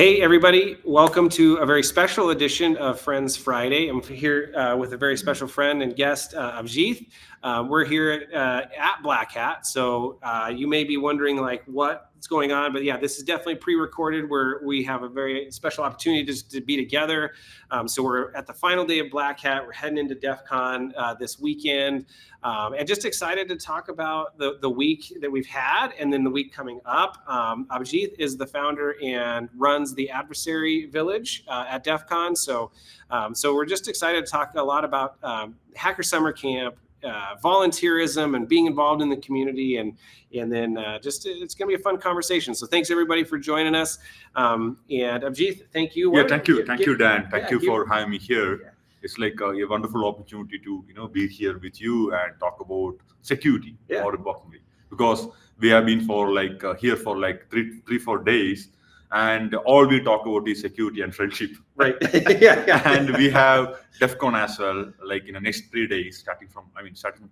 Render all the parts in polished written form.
Hey, everybody. Welcome to a very special edition of Friends Friday. I'm here with a very special friend and guest, Abhijith. We're here at Black Hat. So you may be wondering like what's going on, but yeah, this is definitely pre-recorded where we have a very special opportunity to be together. So we're at the final day of Black Hat. We're heading into DEF CON this weekend. And just excited to talk about the week that we've had and then the week coming up. Abhijith is the founder and runs the Adversary Village at DEF CON. So we're just excited to talk a lot about Hacker Summer Camp, volunteerism and being involved in the community. And then it's going to be a fun conversation. So thanks everybody for joining us. And Abhijith, thank you. Yeah, thank you, Dan. Thank you for having me here. Yeah. It's like a wonderful opportunity to be here with you and talk about security, more importantly, because we have been here for like three, 4 days, and all we talk about is security and friendship. Right. And we have DEF CON as well, like in the next 3 days, starting from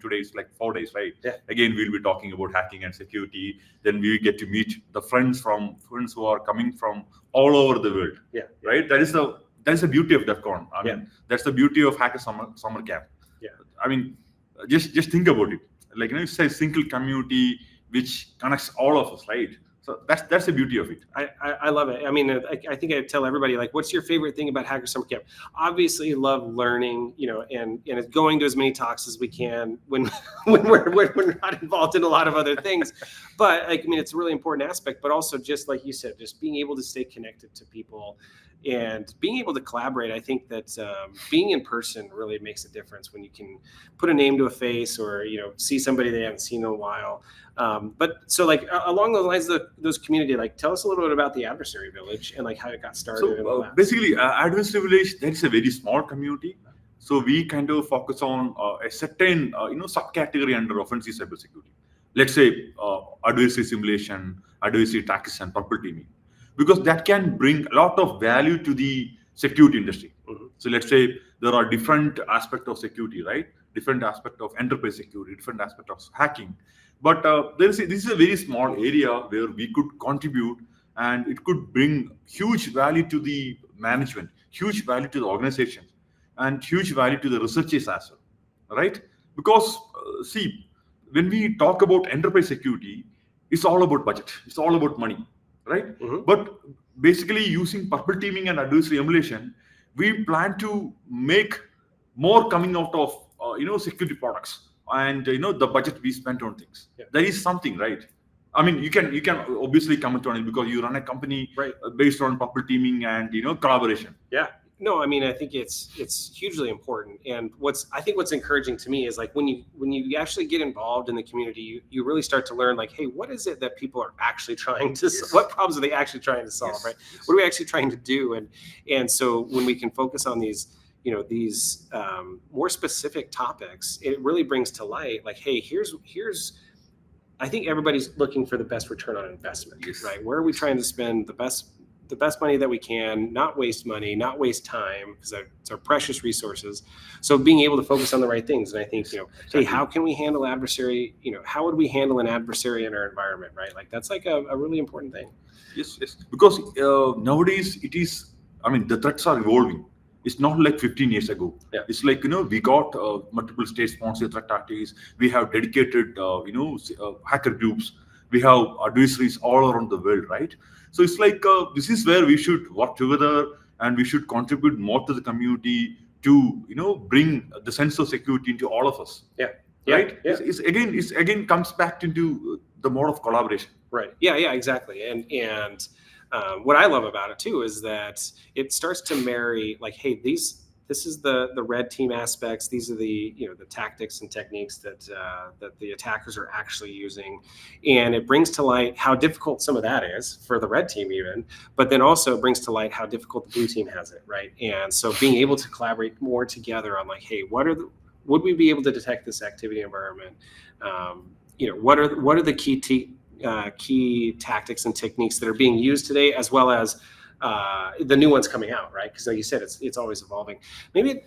today is like 4 days, right? Yeah. Again, we'll be talking about hacking and security. Then we get to meet the friends who are coming from all over the world. Yeah. Right. That's the beauty of DEF CON. That's the beauty of Hacker Summer Camp. Yeah. Just think about it. Like, it's a single community which connects all of us, right? So that's the beauty of it. I love it. I mean, I think I tell everybody, like, what's your favorite thing about Hacker Summer Camp? Obviously, love learning, and it's going to as many talks as we can when we're not involved in a lot of other things. But it's a really important aspect. But also, just like you said, just being able to stay connected to people and being able to collaborate. I think that being in person really makes a difference when you can put a name to a face or see somebody they haven't seen in a while. But so along those lines of those community, tell us a little bit about the Adversary Village and how it got started. So basically, Adversary Village, that's a very small community. So we kind of focus on a certain subcategory under offensive cybersecurity. Let's say adversary simulation, adversary tactics, and purple teaming, because that can bring a lot of value to the security industry. Mm-hmm. So let's say there are different aspects of security, right? Different aspects of enterprise security, different aspects of hacking. But this is a very small area where we could contribute, and it could bring huge value to the management, huge value to the organization, and huge value to the researchers as well, right? Because when we talk about enterprise security, it's all about budget. It's all about money. Right? Mm-hmm. But basically, using purple teaming and adversary emulation, we plan to make more coming out of security products and the budget we spent on things. Yeah. That is something, right? I mean, you can obviously comment on it because you run a company based on purple teaming and collaboration. Yeah. No, I think it's hugely important. And what's encouraging to me is when you actually get involved in the community, you really start to learn hey, what is it that people are actually trying to what problems are they actually trying to solve, right? What are we actually trying to do? And so when we can focus on these more specific topics, it really brings to light hey, here's I think everybody's looking for the best return on investment, right? Where are we trying to spend the best money that we can, not waste money, not waste time, because it's our precious resources. So being able to focus on the right things. And I think, hey, how can we handle adversary? How would we handle an adversary in our environment, right? That's a really important thing. Yes. Because nowadays it is, the threats are evolving. It's not like 15 years ago. Yeah. It's like, we got multiple state-sponsored threat activities. We have dedicated, hacker groups. We have adversaries all around the world, right? So it's this is where we should work together, and we should contribute more to the community to bring the sense of security into all of us. Yeah. Right. Yeah. It's again comes back into the mode of collaboration. Right. Yeah. Exactly. And what I love about it too is that it starts to marry hey, this is the red team aspects. These are the the tactics and techniques that the attackers are actually using, and it brings to light how difficult some of that is for the red team even, but then also brings to light how difficult the blue team has it, right? And so being able to collaborate more together on hey, would we be able to detect this activity environment? What are the key tactics and techniques that are being used today, as well as the new ones coming out, right? Because like you said, it's always evolving. Maybe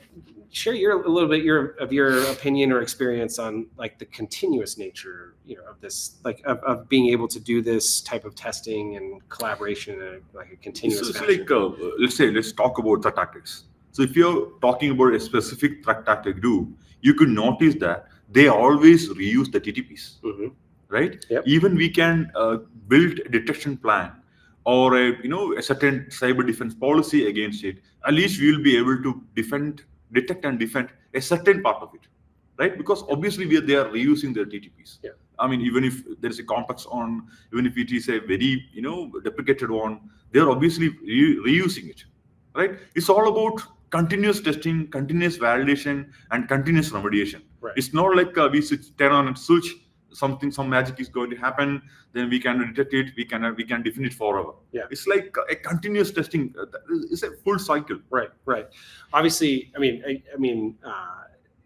share a little bit of your opinion or experience on like the continuous nature, of this, like of being able to do this type of testing and collaboration in a continuous It's fashion. like, let's talk about threat tactics. So if you're talking about a specific threat tactic you could notice that they always reuse the TTPs, right? Yep. Even we can build a detection plan or a certain cyber defense policy against it. At least we will be able to detect and defend a certain part of it, right? Because obviously they are reusing their TTPs. Yeah. I mean, even if there is a complex one, even if it is a very deprecated one, they are obviously reusing it, right? It's all about continuous testing, continuous validation, and continuous remediation. Right. It's not like we turn on a switch, some magic is going to happen, then we can detect it, we can define it forever. Yeah. It's like a continuous testing. It's a full cycle. Right. Obviously,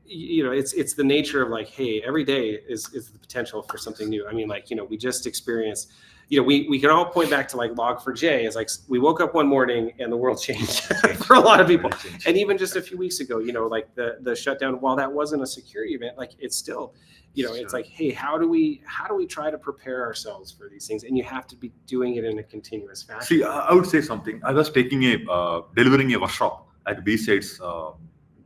it's the nature of like, hey, every day is the potential for something new. I mean, like, we just experienced, we can all point back to like Log4j. It's like we woke up one morning and the world changed for a lot of people. And even just a few weeks ago, like the shutdown, while that wasn't a security event, like it's still, it's like, hey, how do we try to prepare ourselves for these things? And you have to be doing it in a continuous fashion. See, I would say something. I was delivering a workshop at B-Sides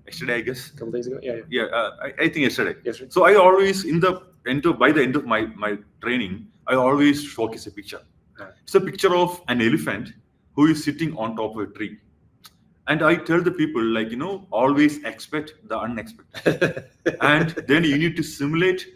yesterday, I guess. A couple days ago, yeah. Yeah, I think yesterday. Yes, so I always by the end of my training, I always showcase a picture. It's a picture of an elephant who is sitting on top of a tree, and I tell the people like always expect the unexpected, and then you need to simulate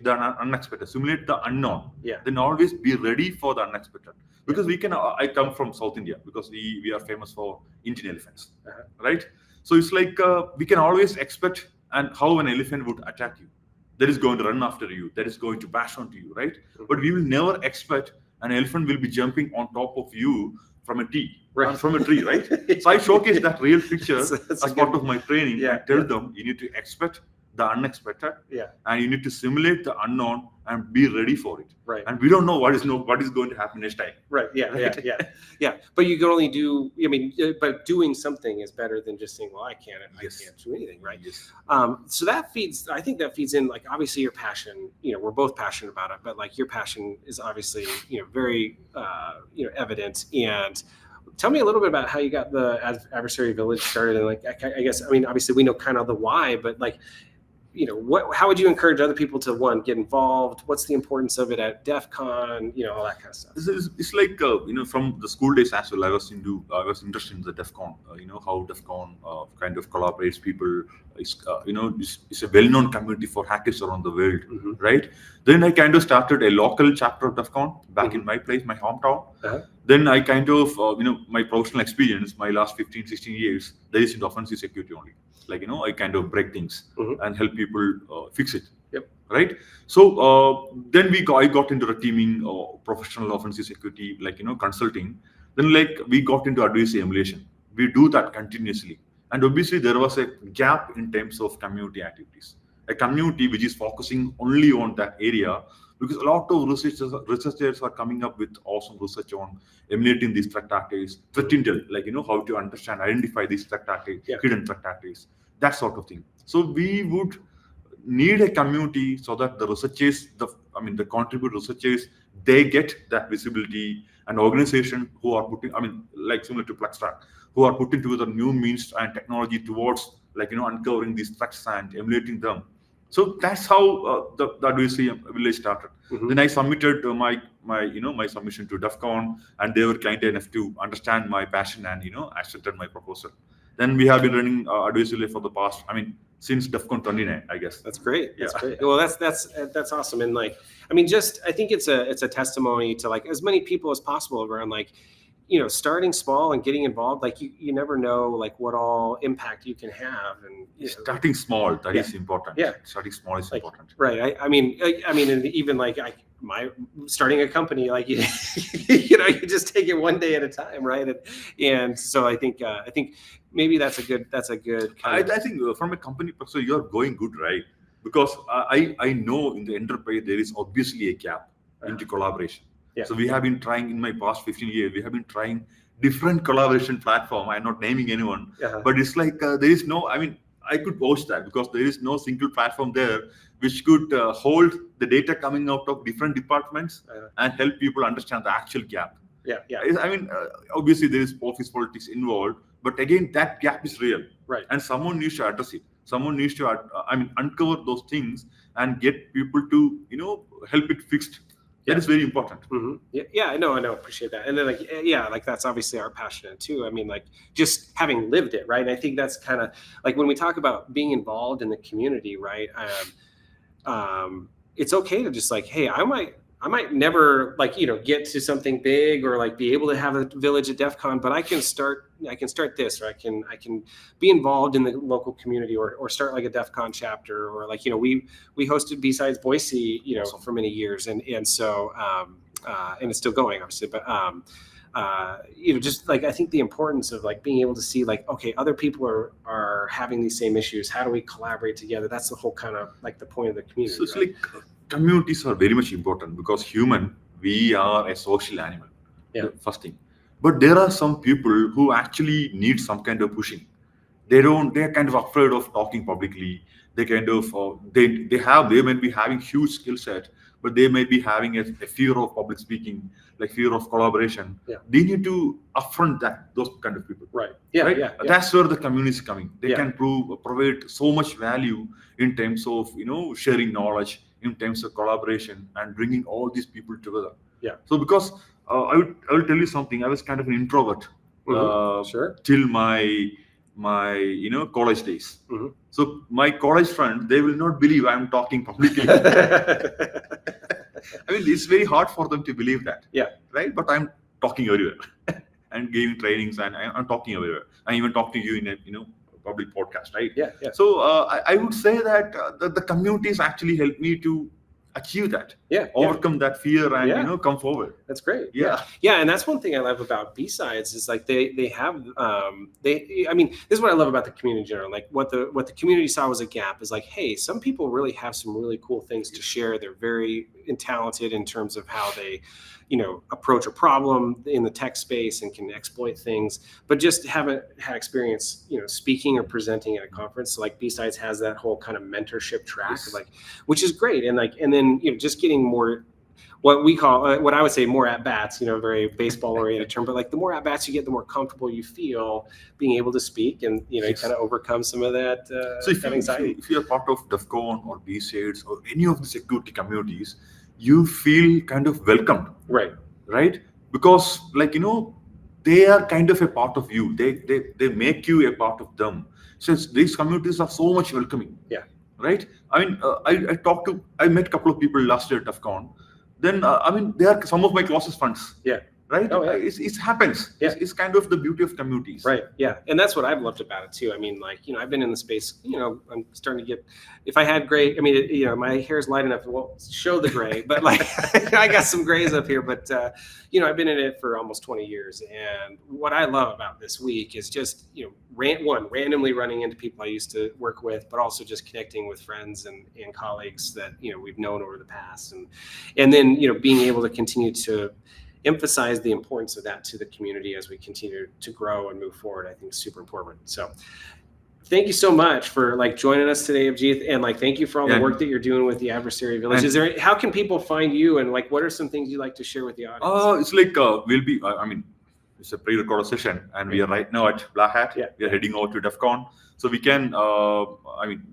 the unexpected, simulate the unknown. Yeah. Then always be ready for the unexpected, because I come from South India, because we are famous for Indian elephants, right? So it's like we can always expect and how an elephant would attack you, that is going to run after you, that is going to bash onto you, right? But we will never expect an elephant will be jumping on top of you from a tree, right? So I showcase that real picture as part of my training. I tell them you need to expect the unexpected, and you need to simulate the unknown and be ready for it. Right. And we don't know what is going to happen next time. Right. Yeah. But you can only do. But doing something is better than just saying, "Well, I can't do anything." Right. Yes. So that feeds. I think that feeds in. Like, obviously, your passion. We're both passionate about it, but like your passion is obviously very evident. And tell me a little bit about how you got the Adversary Village started. And like, I guess, obviously, we know kind of the why, but like, how would you encourage other people to get involved? What's the importance of it at DEF CON? All that kind of stuff. It's like from the school days as well, I was interested in the DEF CON. How DEF CON kind of collaborates people. It's a well-known community for hackers around the world, right? Then I kind of started a local chapter of DEF CON back in my place, my hometown. Then I kind of my professional experience, my last 15-16 years, that is in offensive security only. Like, I kind of break things and help people fix it. Yep. Right. So then I got into the teaming, professional offensive security, like, consulting. Then like we got into adversary emulation. We do that continuously. And obviously there was a gap in terms of community activities. A community which is focusing only on that area, because a lot of researchers are coming up with awesome research on emulating these threat tactics, threat intel, like, how to understand, identify these threat tactics, hidden threat tactics, that sort of thing. So we would need a community so that the researchers, the contributor researchers, they get that visibility, and organization who are putting, like similar to Plextrack, who are putting together new means and technology towards, like, uncovering these threats and emulating them. So that's how the Adversary Village started. Then I submitted my submission to DEF CON, and they were kind enough to understand my passion and accepted my proposal. Then we have been running Adversary Village for the past, since DEF CON 29, I guess. That's great. That's great. Well, that's awesome. And like, I think it's a testimony to like as many people as possible around like, starting small and getting involved. Like you never know like what all impact you can have. And starting small, that is important. Yeah. Starting small is important. Right. And even like my starting a company, like you just take it one day at a time, right? And so I think maybe that's a good. I think from a company perspective, you're going good, right? Because I know in the enterprise there is obviously a gap into collaboration. Yeah. So we have been trying in my past 15 years. We have been trying different collaboration platform. I'm not naming anyone, but it's like there is no. I mean, I could post that because there is no single platform there which could hold the data coming out of different departments and help people understand the actual gap. Yeah. I mean, obviously there is office politics involved, but again, that gap is real, right? And someone needs to address it. Someone needs to, uncover those things and get people to, help it fixed. That is very important. Mm-hmm. Yeah, I know. Appreciate that. And then like that's obviously our passion too. I mean, like just having lived it, right? And I think that's kind of like when we talk about being involved in the community, right? It's okay to just like, hey, I might never get to something big or like be able to have a village at DEF CON, but I can start this, or I can be involved in the local community or start like a DEF CON chapter, or like, we hosted B-Sides Boise, for many years. And so, and it's still going obviously, but, just like, I think the importance of like being able to see like, okay, other people are having these same issues. How do we collaborate together? That's the whole kind of like the point of the community. So it's like communities are very much important because we are a social animal. The first thing. But there are some people who actually need some kind of pushing. They're kind of afraid of talking publicly. They kind of, they might be having huge skill set, but they might be having a fear of public speaking, like fear of collaboration. They need to affront those kind of people. Right. That's where the community is coming. They can provide so much value in terms of, sharing knowledge, in terms of collaboration and bringing all these people together. So because I will tell you something. I was kind of an introvert till my college days. So my college friends, they will not believe I'm talking publicly. I mean, it's very hard for them to believe that. Right. But I'm talking everywhere and giving trainings, and I'm talking everywhere. I even talk to you in a public podcast, right? So I would say that the communities actually helped me to achieve that, overcome that fear and come forward. That's great. And that's one thing I love about B-Sides is like they have I mean, this is what I love about the community in general. Like what the community saw was a gap is like, hey, some people really have some really cool things to share. They're very talented in terms of how they approach a problem in the tech space and can exploit things, but just haven't had experience, speaking or presenting at a conference. So like B-Sides has that whole kind of mentorship track, like, which is great. And then, just getting more, what we call, what I would say more at bats, very baseball oriented term, but like the more at bats you get, the more comfortable you feel being able to speak and, you kind of overcome some of that, so if anxiety. If you're part of DEF CON or B-Sides or any of the security communities, you feel kind of welcomed, right? Because like, they are kind of a part of you. They make you a part of them. So these communities are so much welcoming. Right. I mean, I met a couple of people last year at DEF CON. Then, they are some of my closest friends. Right. It happens. It's kind of the beauty of communities. Right. And that's what I've loved about it too. I mean, like, I've been in the space, I'm starting to get, if I had gray, I mean, my hair is light enough to show the gray, but like I got some grays up here, but, I've been in it for almost 20 years. And what I love about this week is just, randomly running into people I used to work with, but also just connecting with friends and colleagues that, we've known over the past. And then, being able to continue to emphasize the importance of that to the community as we continue to grow and move forward, I think is super important. So thank you so much for like joining us today, Abhijith, and like thank you for all the work that you're doing with the Adversary Village. How can people find you, and like what are some things you'd like to share with the audience? It's like it's a pre-recorded session, and we are right now at Black Hat. We are heading over to DEF CON. So we can,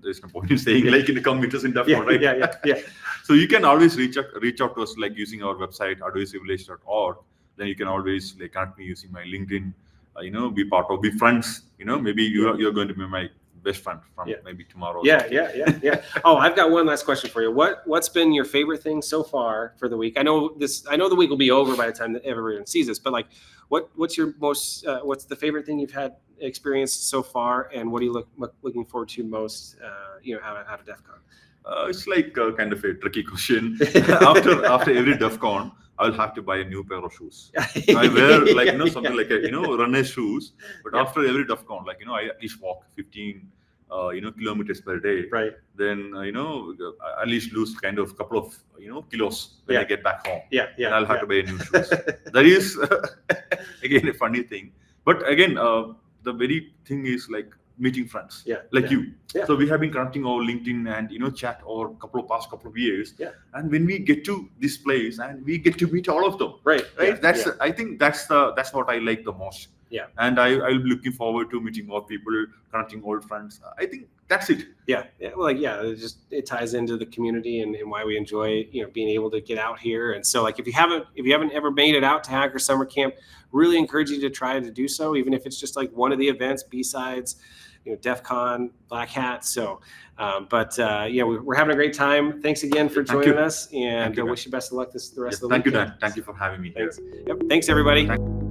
there's no point in saying like in the communities in DEF CON, right? So you can always reach out to us like using our website, adversaryvillage.org. Then you can always like connect me using my LinkedIn, be friends, maybe you're going to be my best friend from maybe tomorrow. Oh, I've got one last question for you. What's been your favorite thing so far for the week? I know the week will be over by the time that everyone sees this, but like what's your most, what's the favorite thing you've had experienced so far, and what are you looking forward to most, out of DEF CON? It's like kind of a tricky question. after every DEF CON, I'll have to buy a new pair of shoes. I wear like something like a runner shoes, but after every DEF CON, like I at least walk 15 kilometers per day, Right. then at least lose kind of couple of kilos when Yeah. I get back home. Yeah. And I'll have to buy new shoes. That is again a funny thing. But again, the very thing is like meeting friends. Yeah. Like you. Yeah. So we have been connecting over LinkedIn and chat over past couple of years. Yeah. And when we get to this place and we get to meet all of them. Right. Right. I think that's what I like the most. Yeah. And I'll be looking forward to meeting more people, connecting old friends. I think that's it. Yeah. Well, it ties into the community and why we enjoy, being able to get out here. And so like, if you haven't ever made it out to Hacker Summer Camp, really encourage you to try to do so, even if it's just like one of the events besides, DEF CON, Black Hat. So, we're having a great time. Thanks again for joining us, and I wish you best of luck the rest of the weekend. Thank you, Dan. Thank you for having me Thanks. here. Yep. Thanks, everybody. Thank you.